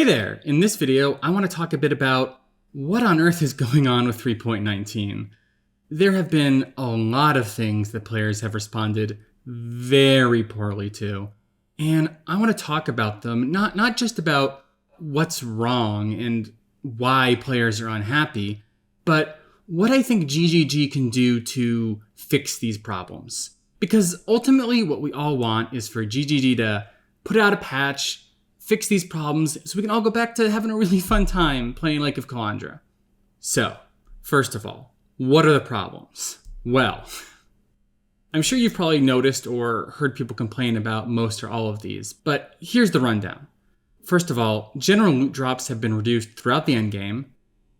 Hey there! In this video, I want to talk a bit about what on earth is going on with 3.19. There have been a lot of things that players have responded very poorly to, and I want to talk about them, not just about what's wrong and why players are unhappy, but what I think GGG can do to fix these problems. Because ultimately what we all want is for GGG to put out a patch, fix these problems, so we can all go back to having a really fun time playing Lake of Kalandra. So, first of all, what are the problems? Well, I'm sure you've probably noticed or heard people complain about most or all of these, but here's the rundown. First of all, general loot drops have been reduced throughout the endgame.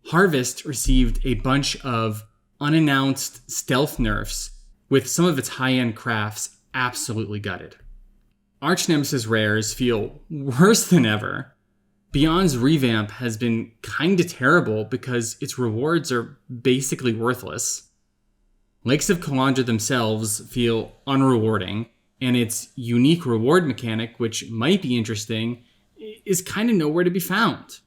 Harvest received a bunch of unannounced stealth nerfs, with some of its high-end crafts absolutely gutted. Arch Nemesis rares feel worse than ever. Beyond's revamp has been kinda terrible because its rewards are basically worthless. Lakes of Kalandra themselves feel unrewarding, and its unique reward mechanic, which might be interesting, is kinda nowhere to be found.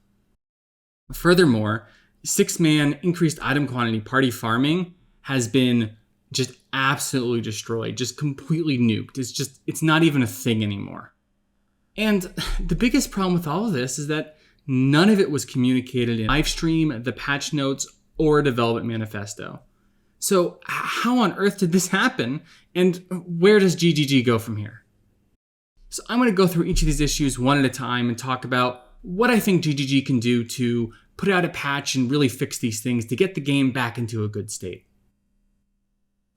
Furthermore, 6-man increased item quantity party farming has been just absolutely destroyed, just completely nuked. It's not even a thing anymore. And the biggest problem with all of this is that none of it was communicated in livestream, the patch notes, or development manifesto. So how on earth did this happen? And where does GGG go from here? So I'm going to go through each of these issues one at a time and talk about what I think GGG can do to put out a patch and really fix these things to get the game back into a good state.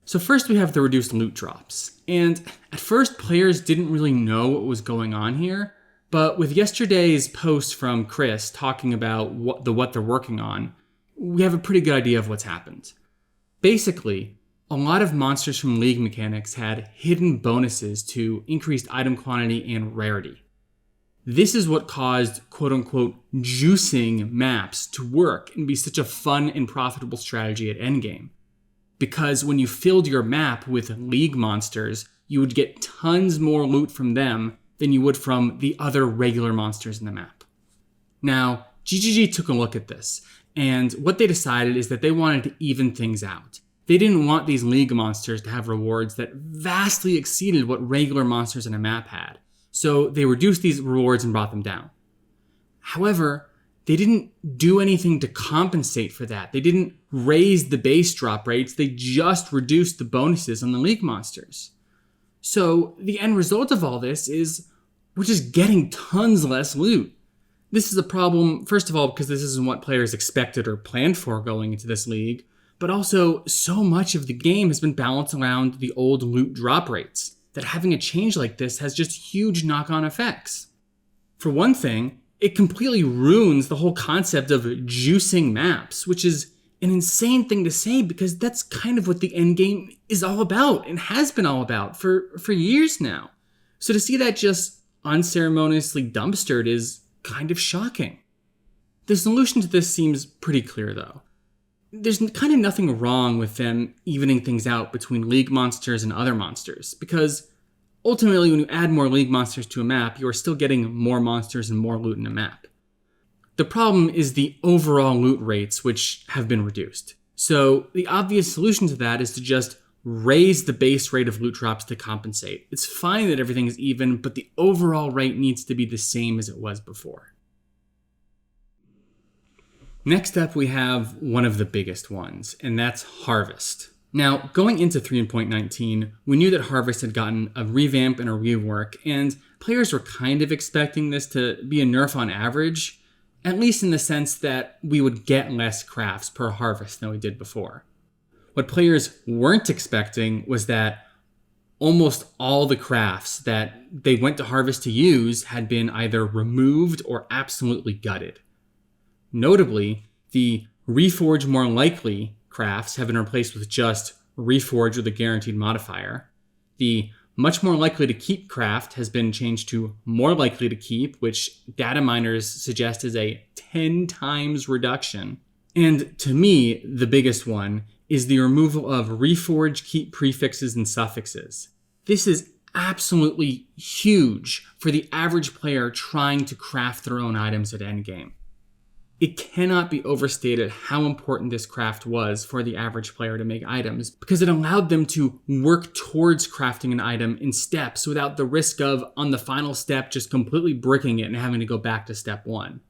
So first we have the reduced loot drops. And at first players didn't really know what was going on here, but with yesterday's post from Chris talking about what they're working on, we have a pretty good idea of what's happened. Basically, a lot of monsters from League mechanics had hidden bonuses to increased item quantity and rarity. This is what caused quote-unquote juicing maps to work and be such a fun and profitable strategy at endgame. Because when you filled your map with League monsters, you would get tons more loot from them than you would from the other regular monsters in the map. Now, GGG took a look at this, and what they decided is that they wanted to even things out. They didn't want these League monsters to have rewards that vastly exceeded what regular monsters in a map had, so they reduced these rewards and brought them down. However, they didn't do anything to compensate for that. They didn't raise the base drop rates, they just reduced the bonuses on the League monsters. So the end result of all this is we're just getting tons less loot. This is a problem, first of all, because this isn't what players expected or planned for going into this league, but also so much of the game has been balanced around the old loot drop rates, that having a change like this has just huge knock-on effects. For one thing, it completely ruins the whole concept of juicing maps, which is an insane thing to say because that's kind of what the endgame is all about and has been all about for years now. So to see that just unceremoniously dumpstered is kind of shocking. The solution to this seems pretty clear though. There's kind of nothing wrong with them evening things out between League monsters and other monsters, because ultimately, when you add more League monsters to a map, you are still getting more monsters and more loot in a map. The problem is the overall loot rates, which have been reduced. So the obvious solution to that is to just raise the base rate of loot drops to compensate. It's fine that everything is even, but the overall rate needs to be the same as it was before. Next up, we have one of the biggest ones, and that's Harvest. Now, going into 3.19, we knew that Harvest had gotten a revamp and a rework, and players were kind of expecting this to be a nerf on average, at least in the sense that we would get less crafts per harvest than we did before. What players weren't expecting was that almost all the crafts that they went to Harvest to use had been either removed or absolutely gutted. Notably, the Reforge More Likely crafts have been replaced with just Reforge with a guaranteed modifier. The Much More Likely to Keep craft has been changed to More Likely to Keep, which data miners suggest is a 10 times reduction. And to me, the biggest one is the removal of Reforge Keep prefixes and suffixes. This is absolutely huge for the average player trying to craft their own items at endgame. It cannot be overstated how important this craft was for the average player to make items, because it allowed them to work towards crafting an item in steps without the risk of, on the final step, just completely bricking it and having to go back to step 1.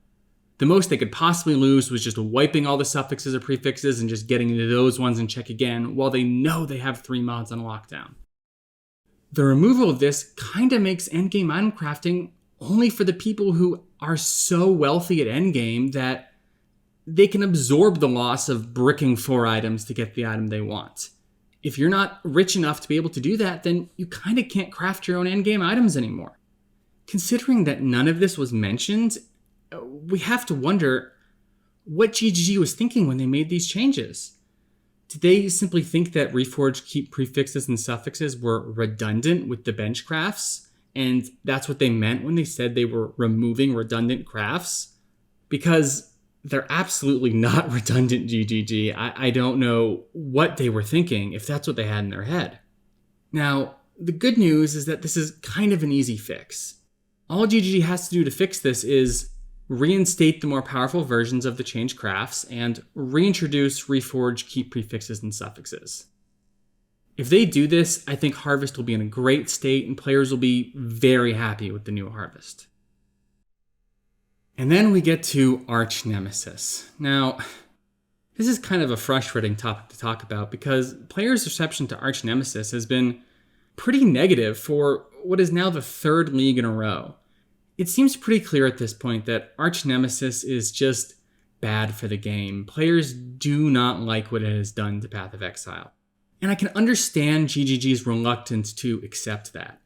The most they could possibly lose was just wiping all the suffixes or prefixes and just getting into those ones in check again, while they know they have 3 mods on lockdown. The removal of this kinda makes endgame item crafting only for the people who are so wealthy at endgame that they can absorb the loss of bricking 4 items to get the item they want. If you're not rich enough to be able to do that, then you kinda can't craft your own endgame items anymore. Considering that none of this was mentioned, we have to wonder what GGG was thinking when they made these changes. Did they simply think that Reforged keep prefixes and suffixes were redundant with the bench crafts? And that's what they meant when they said they were removing redundant crafts? Because they're absolutely not redundant, GGG. I don't know what they were thinking if that's what they had in their head. Now, the good news is that this is kind of an easy fix. All GGG has to do to fix this is reinstate the more powerful versions of the changed crafts and reintroduce Reforged keep prefixes and suffixes. If they do this, I think Harvest will be in a great state and players will be very happy with the new Harvest. And then we get to Arch Nemesis. Now, this is kind of a frustrating topic to talk about because players' reception to Arch Nemesis has been pretty negative for what is now the 3rd league in a row. It seems pretty clear at this point that Arch Nemesis is just bad for the game. Players do not like what it has done to Path of Exile. And I can understand GGG's reluctance to accept that.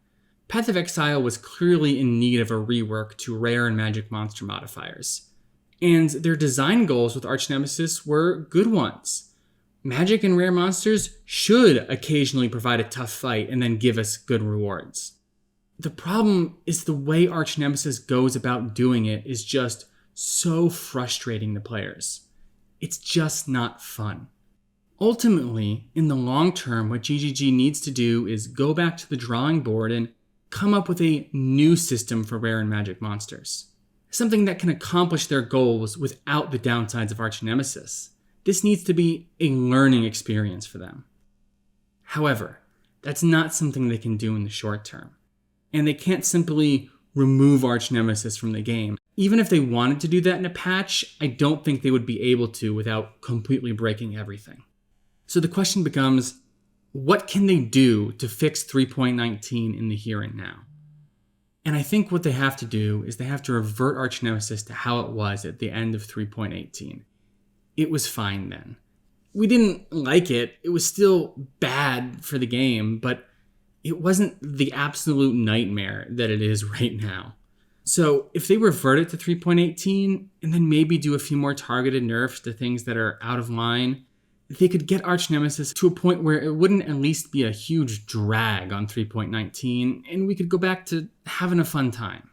Path of Exile was clearly in need of a rework to rare and magic monster modifiers. And their design goals with Arch Nemesis were good ones. Magic and rare monsters should occasionally provide a tough fight and then give us good rewards. The problem is the way Arch Nemesis goes about doing it is just so frustrating to players. It's just not fun. Ultimately, in the long term, what GGG needs to do is go back to the drawing board and come up with a new system for rare and magic monsters. Something that can accomplish their goals without the downsides of Arch Nemesis. This needs to be a learning experience for them. However, that's not something they can do in the short term. And they can't simply remove Arch Nemesis from the game. Even if they wanted to do that in a patch, I don't think they would be able to without completely breaking everything. So the question becomes, what can they do to fix 3.19 in the here and now? And I think what they have to do is they have to revert Arch Nemesis to how it was at the end of 3.18. It was fine then. We didn't like it. It was still bad for the game, but it wasn't the absolute nightmare that it is right now. So if they revert it to 3.18 and then maybe do a few more targeted nerfs to things that are out of line, they could get Arch Nemesis to a point where it wouldn't at least be a huge drag on 3.19 and we could go back to having a fun time.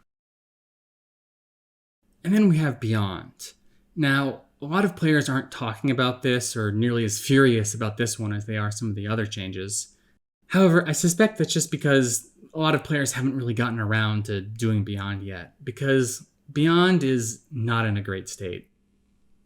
And then we have Beyond. Now, a lot of players aren't talking about this or nearly as furious about this one as they are some of the other changes. However, I suspect that's just because a lot of players haven't really gotten around to doing Beyond yet, because Beyond is not in a great state.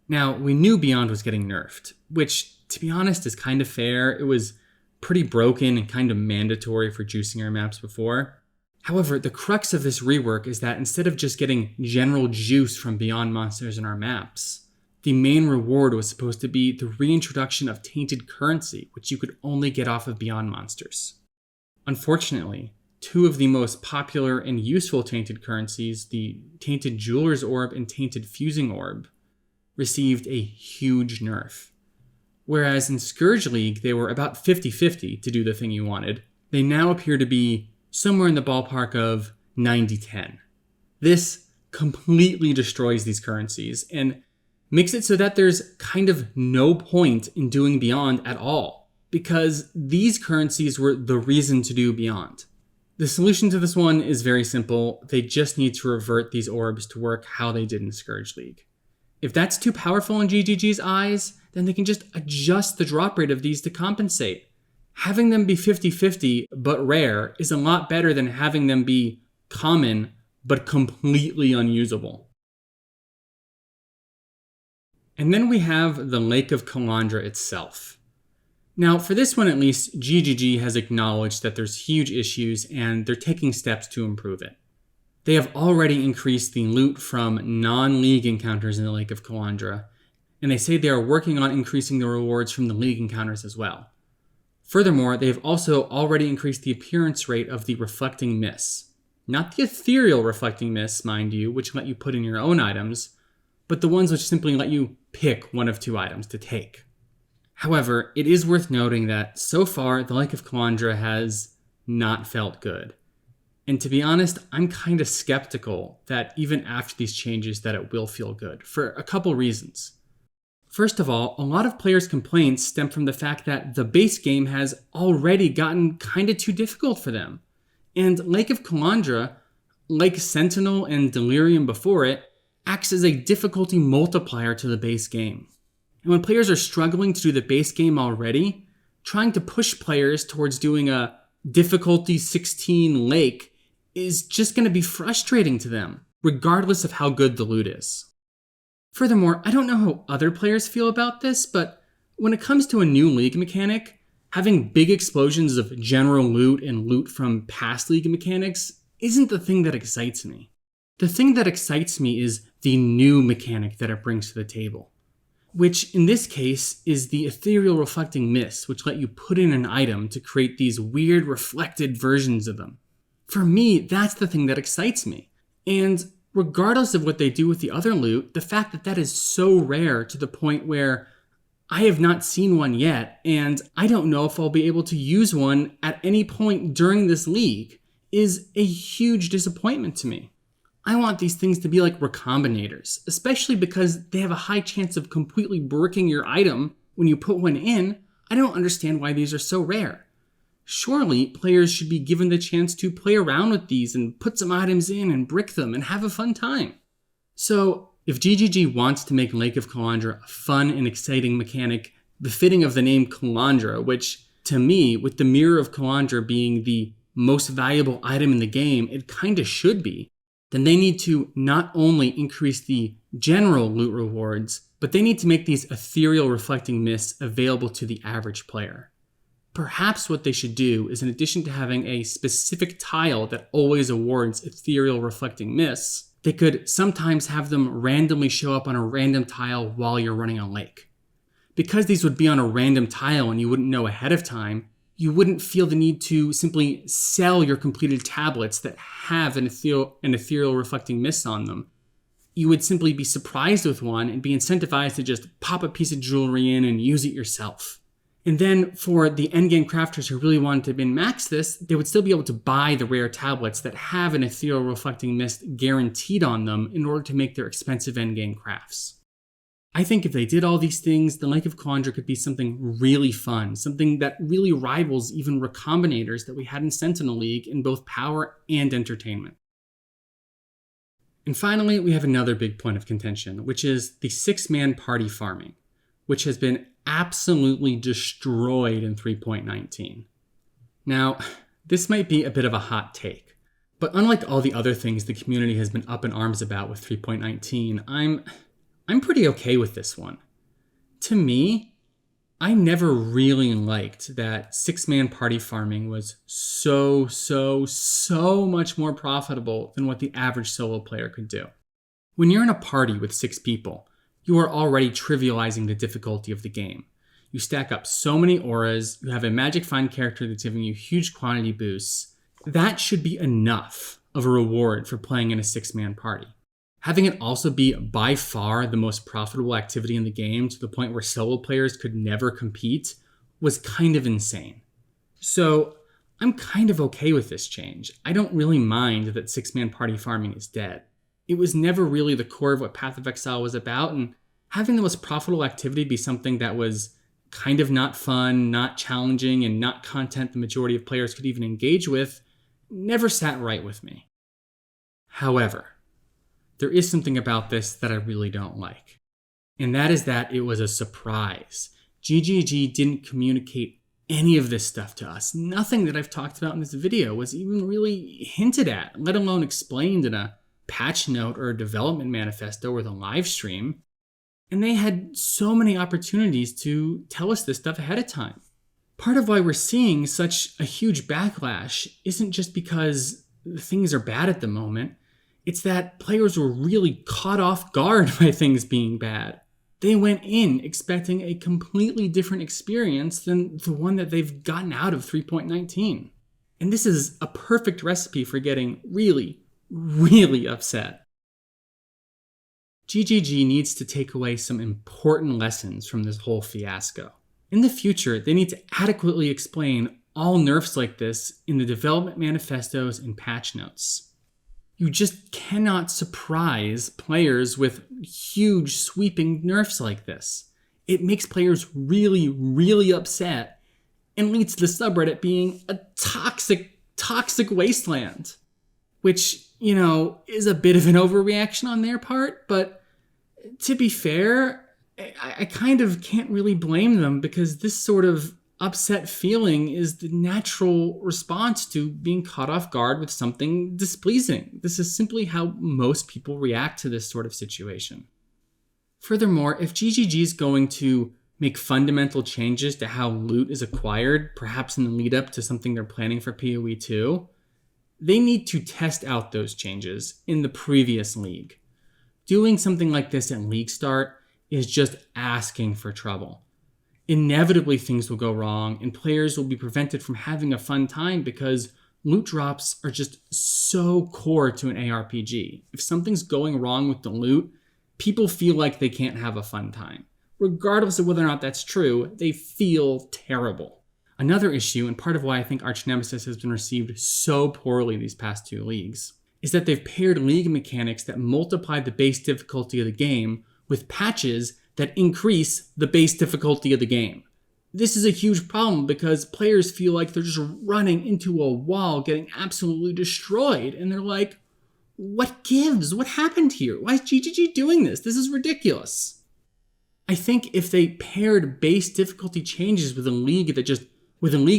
Now, we knew Beyond was getting nerfed, which, to be honest, is kind of fair. It was pretty broken and kind of mandatory for juicing our maps before. However, the crux of this rework is that instead of just getting general juice from Beyond monsters in our maps, the main reward was supposed to be the reintroduction of tainted currency, which you could only get off of Beyond monsters. Unfortunately, 2 of the most popular and useful tainted currencies, the Tainted Jeweler's Orb and Tainted Fusing Orb, received a huge nerf. Whereas in Scourge League, they were about 50-50 to do the thing you wanted, they now appear to be somewhere in the ballpark of 90-10. This completely destroys these currencies and makes it so that there's kind of no point in doing Beyond at all, because these currencies were the reason to do Beyond. The solution to this one is very simple. They just need to revert these orbs to work how they did in Scourge League. If that's too powerful in GGG's eyes, then they can just adjust the drop rate of these to compensate. Having them be 50-50 but rare is a lot better than having them be common but completely unusable. And then we have the Lake of Kalandra itself. Now, for this one at least, GGG has acknowledged that there's huge issues and they're taking steps to improve it. They have already increased the loot from non-league encounters in the Lake of Kalandra, and they say they are working on increasing the rewards from the league encounters as well. Furthermore, they have also already increased the appearance rate of the reflecting mists. Not the ethereal reflecting mists, mind you, which let you put in your own items, but the ones which simply let you pick one of two items to take. However, it is worth noting that so far, the Lake of Kalandra has not felt good. And to be honest, I'm kind of skeptical that even after these changes that it will feel good, for a couple reasons. First of all, a lot of players' complaints stem from the fact that the base game has already gotten kind of too difficult for them. And Lake of Kalandra, like Sentinel and Delirium before it, acts as a difficulty multiplier to the base game. And when players are struggling to do the base game already, trying to push players towards doing a difficulty 16 Lake is just going to be frustrating to them, regardless of how good the loot is. Furthermore, I don't know how other players feel about this, but when it comes to a new league mechanic, having big explosions of general loot and loot from past league mechanics isn't the thing that excites me. The thing that excites me is the new mechanic that it brings to the table, which in this case is the ethereal reflecting mists, which let you put in an item to create these weird reflected versions of them. For me, that's the thing that excites me. And regardless of what they do with the other loot, the fact that that is so rare to the point where I have not seen one yet, and I don't know if I'll be able to use one at any point during this league, is a huge disappointment to me. I want these things to be like recombinators, especially because they have a high chance of completely bricking your item when you put one in. I don't understand why these are so rare. Surely, players should be given the chance to play around with these and put some items in and brick them and have a fun time. So, if GGG wants to make Lake of Kalandra a fun and exciting mechanic befitting of the name Kalandra, which, to me, with the Mirror of Kalandra being the most valuable item in the game, it kinda should be, then they need to not only increase the general loot rewards, but they need to make these ethereal reflecting mists available to the average player. Perhaps what they should do is, in addition to having a specific tile that always awards ethereal reflecting mists, they could sometimes have them randomly show up on a random tile while you're running a lake. Because these would be on a random tile and you wouldn't know ahead of time, you wouldn't feel the need to simply sell your completed tablets that have an ethereal reflecting mist on them. You would simply be surprised with one and be incentivized to just pop a piece of jewelry in and use it yourself. And then for the endgame crafters who really wanted to min-max this, they would still be able to buy the rare tablets that have an ethereal reflecting mist guaranteed on them in order to make their expensive endgame crafts. I think if they did all these things, the Lake of Kalandra could be something really fun, something that really rivals even recombinators that we had in Sentinel League in both power and entertainment. And finally, we have another big point of contention, which is the 6-man party farming, which has been absolutely destroyed in 3.19. Now, this might be a bit of a hot take, but unlike all the other things the community has been up in arms about with 3.19, I'm pretty okay with this one. To me, I never really liked that 6-man party farming was so much more profitable than what the average solo player could do. When you're in a party with 6 people, you are already trivializing the difficulty of the game. You stack up so many auras, you have a magic find character that's giving you huge quantity boosts. That should be enough of a reward for playing in a 6-man party. Having it also be by far the most profitable activity in the game to the point where solo players could never compete was kind of insane. So I'm kind of okay with this change. I don't really mind that 6-man party farming is dead. It was never really the core of what Path of Exile was about, and having the most profitable activity be something that was kind of not fun, not challenging, and not content the majority of players could even engage with never sat right with me. However, there is something about this that I really don't like. And that is that it was a surprise. GGG didn't communicate any of this stuff to us. Nothing that I've talked about in this video was even really hinted at, let alone explained in a patch note or a development manifesto or the live stream. And they had so many opportunities to tell us this stuff ahead of time. Part of why we're seeing such a huge backlash isn't just because things are bad at the moment. It's that players were really caught off guard by things being bad. They went in expecting a completely different experience than the one that they've gotten out of 3.19. And this is a perfect recipe for getting really, really upset. GGG needs to take away some important lessons from this whole fiasco. In the future, they need to adequately explain all nerfs like this in the development manifestos and patch notes. You just cannot surprise players with huge sweeping nerfs like this. It makes players really, really upset and leads to the subreddit being a toxic wasteland. Which, is a bit of an overreaction on their part, but to be fair, I kind of can't really blame them because this sort of upset feeling is the natural response to being caught off guard with something displeasing. This is simply how most people react to this sort of situation. Furthermore, if GGG is going to make fundamental changes to how loot is acquired, perhaps in the lead up to something they're planning for PoE 2, they need to test out those changes in the previous league. Doing something like this at league start is just asking for trouble. Inevitably things will go wrong and players will be prevented from having a fun time because loot drops are just so core to an ARPG. If something's going wrong with the loot, people feel like they can't have a fun time. Regardless of whether or not that's true, they feel terrible. Another issue, and part of why I think Arch Nemesis has been received so poorly these past 2 leagues, is that they've paired league mechanics that multiply the base difficulty of the game with patches that increase the base difficulty of the game. This is a huge problem because players feel like they're just running into a wall, getting absolutely destroyed, and they're like, what gives? What happened here? Why is GGG doing this? This is ridiculous. I think if they paired base difficulty changes with a league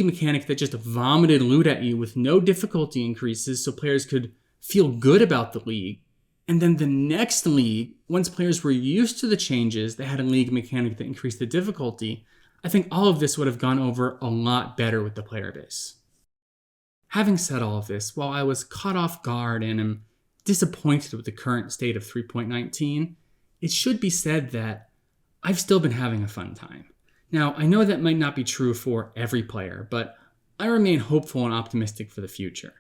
mechanic that just vomited loot at you with no difficulty increases so players could feel good about the league, and then the next league, once players were used to the changes, they had a league mechanic that increased the difficulty, I think all of this would have gone over a lot better with the player base. Having said all of this, while I was caught off guard and am disappointed with the current state of 3.19, it should be said that I've still been having a fun time. Now, I know that might not be true for every player, but I remain hopeful and optimistic for the future.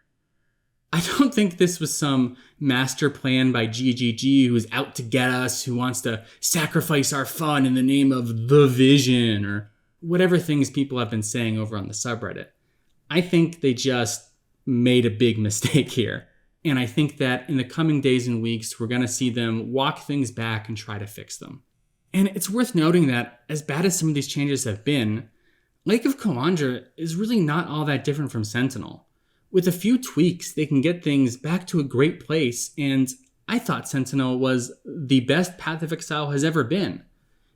I don't think this was some master plan by GGG who is out to get us, who wants to sacrifice our fun in the name of the vision, or whatever things people have been saying over on the subreddit. I think they just made a big mistake here. And I think that in the coming days and weeks, we're going to see them walk things back and try to fix them. And it's worth noting that as bad as some of these changes have been, Lake of Kalandra is really not all that different from Sentinel. With a few tweaks, they can get things back to a great place, and I thought Sentinel was the best Path of Exile has ever been.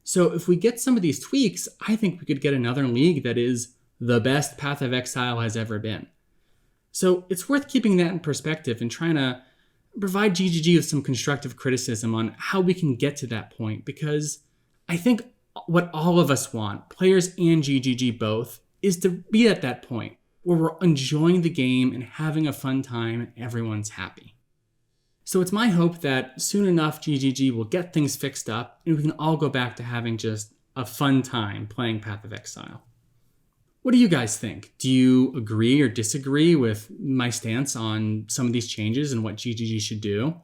So if we get some of these tweaks, I think we could get another league that is the best Path of Exile has ever been. So it's worth keeping that in perspective and trying to provide GGG with some constructive criticism on how we can get to that point, because I think what all of us want, players and GGG both, is to be at that point where we're enjoying the game and having a fun time and everyone's happy. So it's my hope that soon enough GGG will get things fixed up and we can all go back to having just a fun time playing Path of Exile. What do you guys think? Do you agree or disagree with my stance on some of these changes and what GGG should do?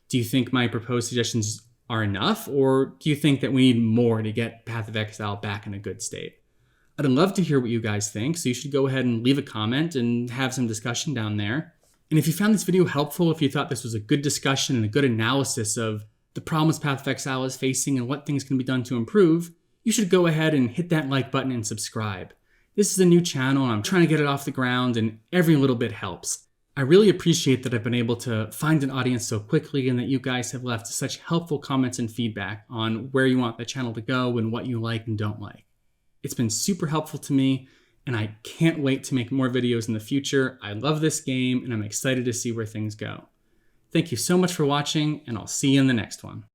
Do you think my proposed suggestions are enough, or do you think that we need more to get Path of Exile back in a good state? I'd love to hear what you guys think, so you should go ahead and leave a comment and have some discussion down there. And if you found this video helpful, if you thought this was a good discussion and a good analysis of the problems Path of Exile is facing and what things can be done to improve, you should go ahead and hit that like button and subscribe. This is a new channel and I'm trying to get it off the ground, and every little bit helps. I really appreciate that I've been able to find an audience so quickly and that you guys have left such helpful comments and feedback on where you want the channel to go and what you like and don't like. It's been super helpful to me, and I can't wait to make more videos in the future. I love this game, and I'm excited to see where things go. Thank you so much for watching, and I'll see you in the next one.